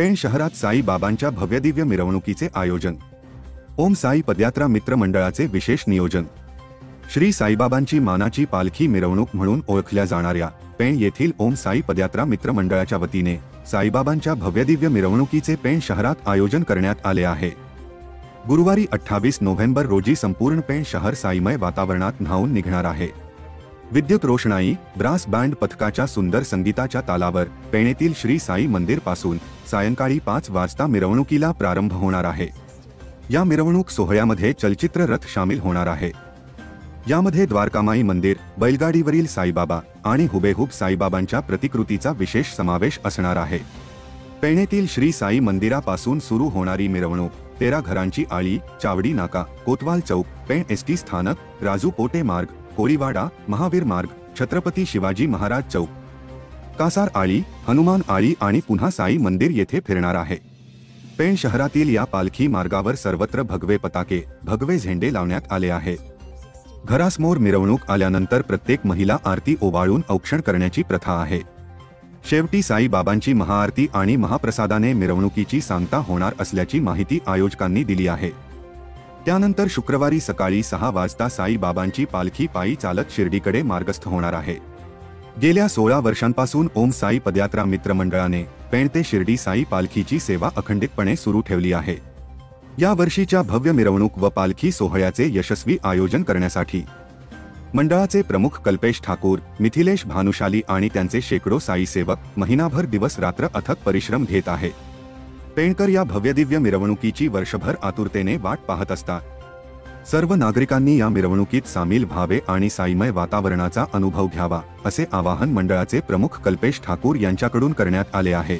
पेण शहरात साई बाबांच्या भव्यदिव्य मिरवणुकीचे आयोजन। ओम साई पदयात्रा मित्र मंडळाचे विशेष नियोजन। श्री साईबाबांची मानाची पालखी मिरवणूक म्हणून ओळखल्या जाणाऱ्या पेण येथील ओम साई पदयात्रा मित्र मंडळाच्या वतीने साईबाबांच्या भव्यदिव्य मिरवणुकीचे पेण शहरात आयोजन करण्यात आले आहे। गुरुवारी 28 नोव्हेंबर रोजी संपूर्ण पेण शहर साईमय वातावरणात न्हाऊन निघणार आहे। विद्युत रोषणाई, ब्रास बँड पथकाच्या सुंदर संगीताच्या तालावर पेणेतील श्री साई मंदिर पासून सायंकाळी 5 वाजता मिरवणुकीला प्रारंभ होणार आहे। या मिरवणूक सोहळ्यामध्ये चलचित्र रथ सामील होणार आहे। यामध्ये द्वारकामाई मंदिर, बैलगाडीवरील साईबाबा आणि हुबेहूब साईबाबांच्या प्रतिकृतीचा विशेष समावेश असणार आहे। पेणेतील श्री साई मंदिरापासून सुरू होणारी मिरवणूक 13 घरांची आळी, चावडी नाका, कोतवाल चौक, पेण एसटी स्थानक, राजू पोटे मार्ग, कोळीवाडा, महावीर मार्ग, छत्रपती शिवाजी महाराज चौक, कासार आळी, हनुमान आळी आणि पुन्हा साई मंदिर येथे फिरणार आहे। पेण शहरातील या पालखी मार्गावर सर्वत्र भगवे पताके, भगवे झेंडे लावण्यात आले आहेत। घरासमोर मिरवणूक आल्यानंतर प्रत्येक महिला आरती ओवाळून औक्षण करण्याची प्रथा आहे। शेवटी साई बाबांची महाआरती आणि महाप्रसादाने मिरवणुकीची सांगता होणार असल्याची माहिती आयोजकांनी दिली आहे। त्यानंतर शुक्रवारी सकाळी 6 वाजता साई बाबांची पालखी पायी चालत शिर्डीकडे मार्गस्थ होणार आहे। गेल्या 16 वर्षांपासून ओम साई पदयात्रा मित्र मंडळाने पेण ते शिर्डी साई पालखीची सेवा अखंडितपणे सुरू ठेवली आहे। या वर्षीच्या भव्य मिरवणूक व पालखी सोहळ्याचे यशस्वी आयोजन करण्यासाठी मंडळाचे प्रमुख कल्पेश ठाकूर, मिथिलेश भानुशाली आणि त्यांचे शेकडो साई सेवक महिनाभर दिवस रात्र अथक परिश्रम घेत आहेत। पेणकर या भव्यदिव्य मिरवणुकीची वर्षभर आतुरतेने वाट पाहत असतात। सर्व नागरिकांनी या मिरवणुकीत सामील व्हावे आणि साईमय वातावरणाचा अनुभव घ्यावा, असे आवाहन मंडळाचे प्रमुख कल्पेश ठाकूर यांच्याकडून करण्यात आले आहे।